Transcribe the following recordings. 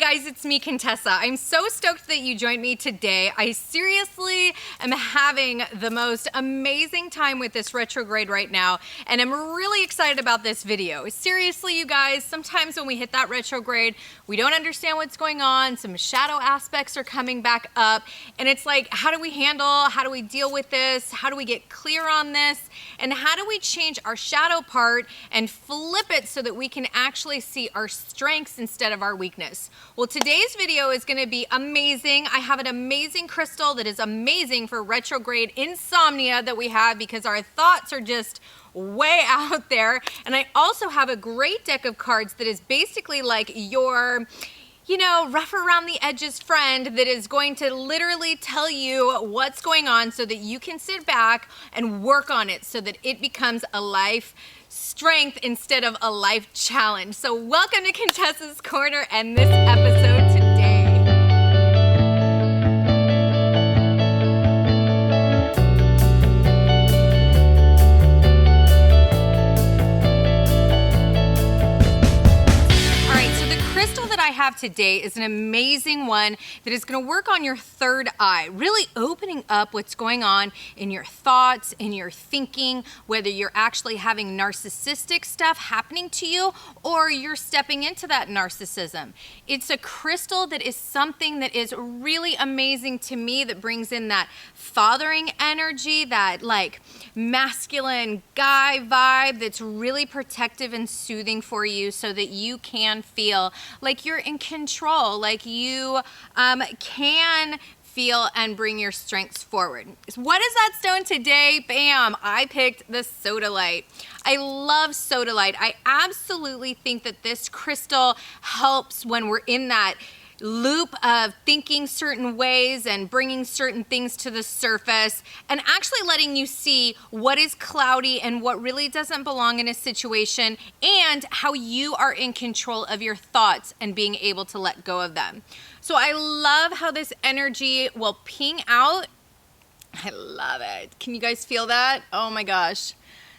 guys, it's me, Contessa. I'm so stoked that you joined me today. I seriously am having the most amazing time with this retrograde right now, and I'm really excited about this video. Seriously, you guys, sometimes when we hit that retrograde, we don't understand what's going on. Some shadow aspects are coming back up, and it's like, how do we how do we deal with this? How do we get clear on this? And how do we change our shadow part and flip it so that we can actually see our strengths instead of our weakness? Well, today's video is gonna be amazing. I have an amazing crystal that is amazing for retrograde insomnia that we have because our thoughts are just way out there. And I also have a great deck of cards that is basically like your, you know, rough around the edges friend that is going to literally tell you what's going on so that you can sit back and work on it so that it becomes a life strength instead of a life challenge. So welcome to Contessa's Corner and this episode today. I have today is an amazing one that is going to work on your third eye, really opening up what's going on in your thoughts, in your thinking, whether you're actually having narcissistic stuff happening to you or you're stepping into that narcissism. It's a crystal that is something that is really amazing to me, that brings in that fathering energy, that like masculine guy vibe that's really protective and soothing for you so that you can feel like you're in control, like you can feel and bring your strengths forward. What is that stone today? Bam, I picked the Sodalite. I love Sodalite. I absolutely think that this crystal helps when we're in that loop of thinking certain ways and bringing certain things to the surface and actually letting you see what is cloudy and what really doesn't belong in a situation, and how you are in control of your thoughts and being able to let go of them. So I love how this energy will ping out. I love it. Can you guys feel that? Oh my gosh.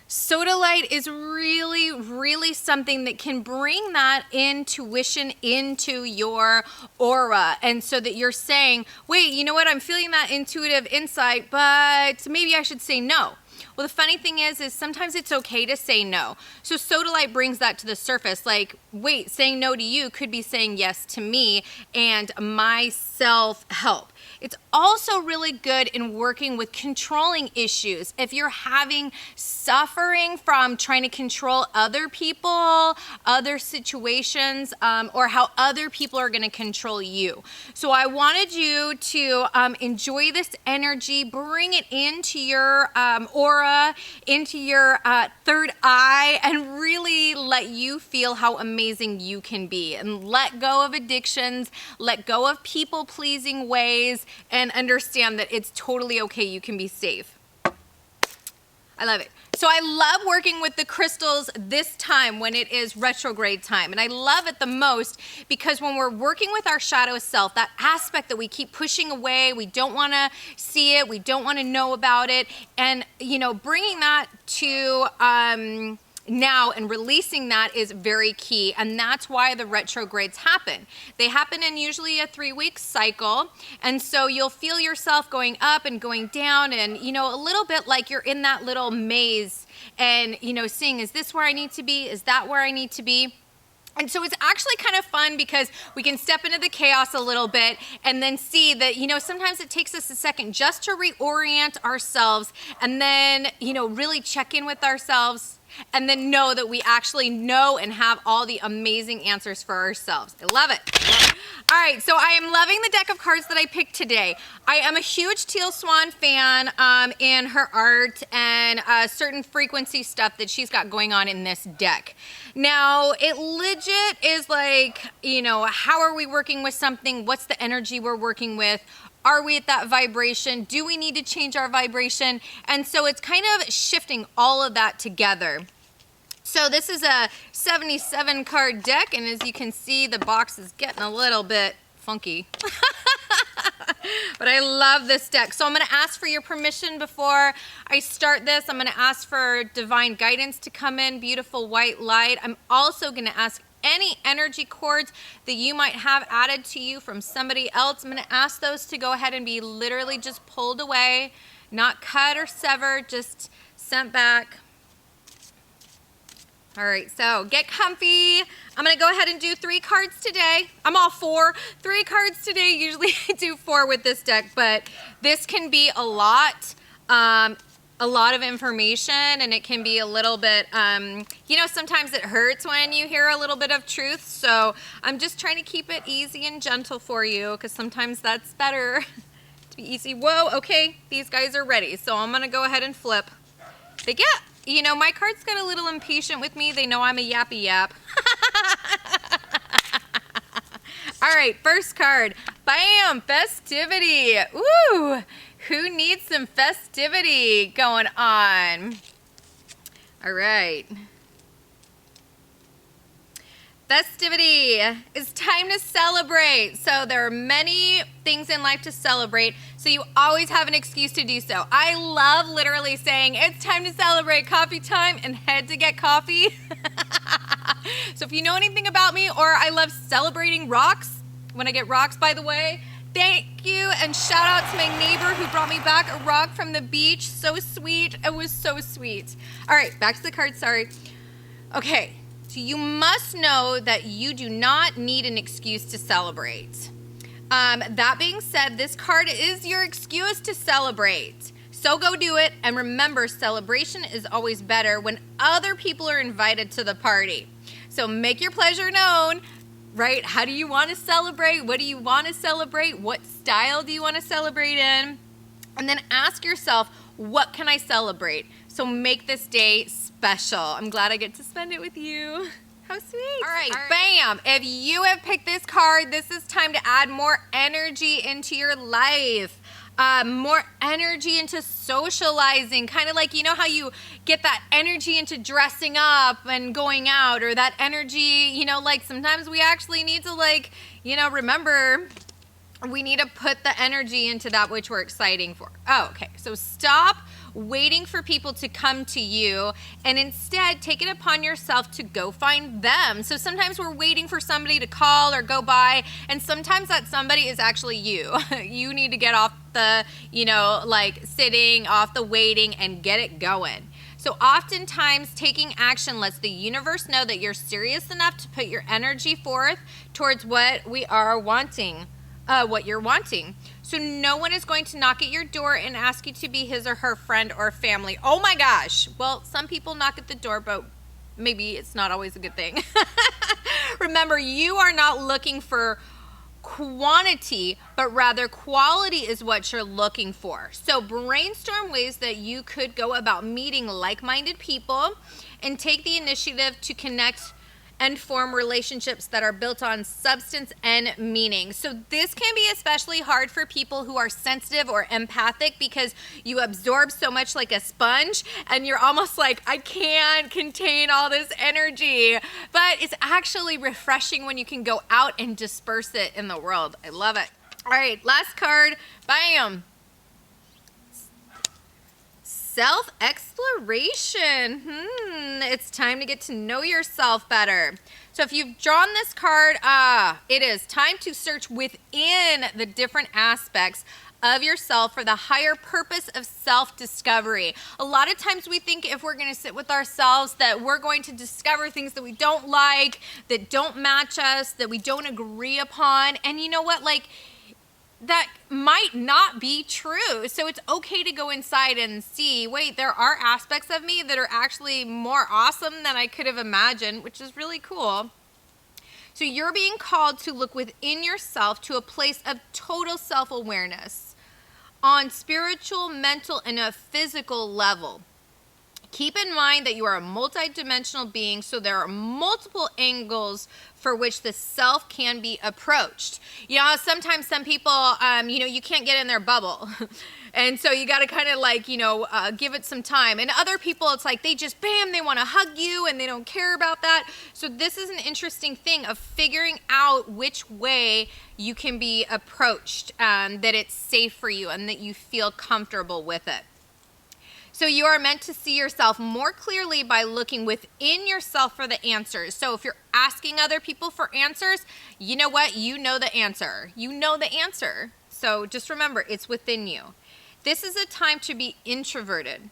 Sodalite is really something that can bring that intuition into your aura. And so that you're saying, wait, you know what? I'm feeling that intuitive insight, but maybe I should say no. Well, the funny thing is sometimes it's okay to say no. So Sodalite brings that to the surface. Like, wait, saying no to you could be saying yes to me and my self-help. It's also really good in working with controlling issues. If you're having suffering from trying to control other people, other situations, or how other people are going to control you. So I wanted you to enjoy this energy, bring it into your aura, into your third eye, and really let you feel how amazing you can be. And let go of addictions, let go of people-pleasing ways, and understand that it's totally okay. You can be safe. I love it. So I love working with the crystals this time when it is retrograde time. And I love it the most because when we're working with our shadow self, that aspect that we keep pushing away, we don't want to see it, we don't want to know about it. And, you know, bringing that to now and releasing that is very key, and that's why the retrogrades happen. They happen in usually a 3-week cycle, and so you'll feel yourself going up and going down, and you know, a little bit like you're in that little maze and you know, seeing, is this where I need to be? Is that where I need to be? And so it's actually kind of fun because we can step into the chaos a little bit and then see that, you know, sometimes it takes us a second just to reorient ourselves and then, you know, really check in with ourselves and then know that we actually know and have all the amazing answers for ourselves. I love it. All right, so I am loving the deck of cards that I picked today. I am a huge Teal Swan fan in her art and certain frequency stuff that she's got going on in this deck. Now, it legit is like, you know, how are we working with something? What's the energy we're working with? Are we at that vibration? Do we need to change our vibration? And so it's kind of shifting all of that together. So this is a 77 card deck, and as you can see, the box is getting a little bit funky. But I love this deck. So I'm going to ask for your permission before I start this. I'm going to ask for divine guidance to come in, beautiful white light. I'm also going to ask any energy cords that you might have added to you from somebody else, I'm going to ask those to go ahead and be literally just pulled away, not cut or severed, just sent back. All right, so get comfy. I'm gonna go ahead and do 3 cards today. I'm all for 3 cards today. Usually I do 4 with this deck, but this can be a lot of information, and it can be a little bit, you know, sometimes it hurts when you hear a little bit of truth. So I'm just trying to keep it easy and gentle for you, because sometimes that's better to be easy. Whoa, okay, these guys are ready. So I'm gonna go ahead and flip. They get, you know, my cards get a little impatient with me. They know I'm a yappy yap. All right, first card. Bam, festivity. Ooh, who needs some festivity going on? All right. Festivity. It's time to celebrate. So there are many things in life to celebrate, so you always have an excuse to do so. I love literally saying, it's time to celebrate, coffee time, and head to get coffee. So if you know anything about me, or I love celebrating rocks, when I get rocks, by the way, thank you, and shout out to my neighbor who brought me back a rock from the beach. So sweet. It was so sweet. All right, back to the card, sorry. Okay. So you must know that you do not need an excuse to celebrate. That being said, this card is your excuse to celebrate. So go do it. And remember, celebration is always better when other people are invited to the party. So make your pleasure known, right? How do you want to celebrate? What do you want to celebrate? What style do you want to celebrate in? And then ask yourself, what can I celebrate? So make this day special. I'm glad I get to spend it with you. How sweet. All right, bam. If you have picked this card, this is time to add more energy into your life. More energy into socializing. Kind of like, you know how you get that energy into dressing up and going out, or that energy, you know, like sometimes we actually need to, like, you know, remember, we need to put the energy into that which we're exciting for. Oh, okay. So stop waiting for people to come to you, and instead take it upon yourself to go find them. So sometimes we're waiting for somebody to call or go by, and sometimes that somebody is actually you. You need to get off the, you know, like sitting, off the waiting, and get it going. So oftentimes taking action lets the universe know that you're serious enough to put your energy forth towards what we are wanting. What you're wanting. So no one is going to knock at your door and ask you to be his or her friend or family. Oh my gosh. Well, some people knock at the door, but maybe it's not always a good thing. Remember, you are not looking for quantity, but rather quality is what you're looking for. So brainstorm ways that you could go about meeting like-minded people and take the initiative to connect and form relationships that are built on substance and meaning. So this can be especially hard for people who are sensitive or empathic, because you absorb so much like a sponge and you're almost like, I can't contain all this energy. But it's actually refreshing when you can go out and disperse it in the world. I love it. All right, last card. Bam. Self-exploration. It's time to get to know yourself better. So if you've drawn this card, it is time to search within the different aspects of yourself for the higher purpose of self-discovery. A lot of times we think if we're going to sit with ourselves that we're going to discover things that we don't like, that don't match us, that we don't agree upon. And you know what? Like, that might not be true. So it's okay to go inside and see, wait, there are aspects of me that are actually more awesome than I could have imagined, which is really cool. So you're being called to look within yourself to a place of total self-awareness on spiritual, mental, and a physical level. Keep in mind that you are a multidimensional being, so there are multiple angles for which the self can be approached. You know, sometimes some people, you know, you can't get in their bubble. And so you got to kind of like, you know, give it some time. And other people, it's like they just, bam, they want to hug you and they don't care about that. So this is an interesting thing of figuring out which way you can be approached, that it's safe for you and that you feel comfortable with it. So you are meant to see yourself more clearly by looking within yourself for the answers. So if you're asking other people for answers, you know what? You know the answer. You know the answer. So just remember, it's within you. This is a time to be introverted.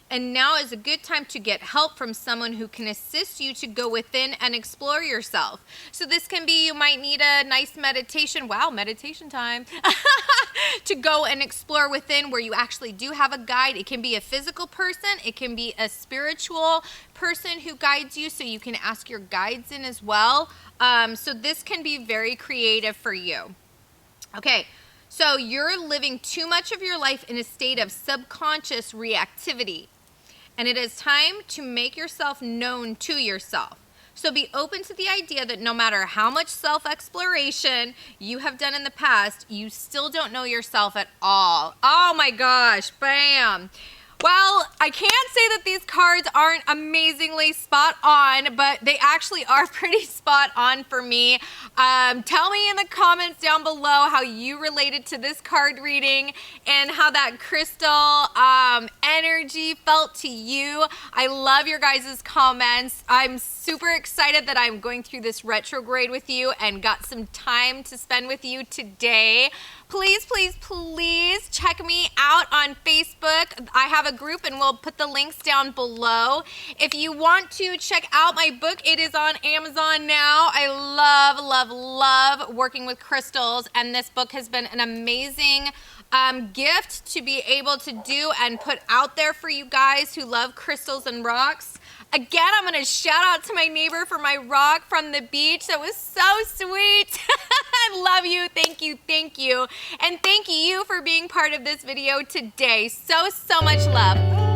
And now is a good time to get help from someone who can assist you to go within and explore yourself. So this can be, you might need a nice meditation. Wow, meditation time. To go and explore within, where you actually do have a guide. It can be a physical person. It can be a spiritual person who guides you, so you can ask your guides in as well. So this can be very creative for you. Okay. So you're living too much of your life in a state of subconscious reactivity. And it is time to make yourself known to yourself. So be open to the idea that no matter how much self-exploration you have done in the past, you still don't know yourself at all. Oh my gosh, bam. Well, I can't say that these cards aren't amazingly spot on, but they actually are pretty spot on for me. Tell me in the comments down below how you related to this card reading and how that crystal energy felt to you. I love your guys' comments. I'm super excited that I'm going through this retrograde with you and got some time to spend with you today. Please, please, please check me out on Facebook. I have a group and we'll put the links down below. If you want to check out my book, it is on Amazon now. I love, love, love working with crystals, and this book has been an amazing gift to be able to do and put out there for you guys who love crystals and rocks. Again, I'm going to shout out to my neighbor for my rock from the beach. That was so sweet. I love you. Thank you. Thank you. And thank you for being part of this video today. So, so much love.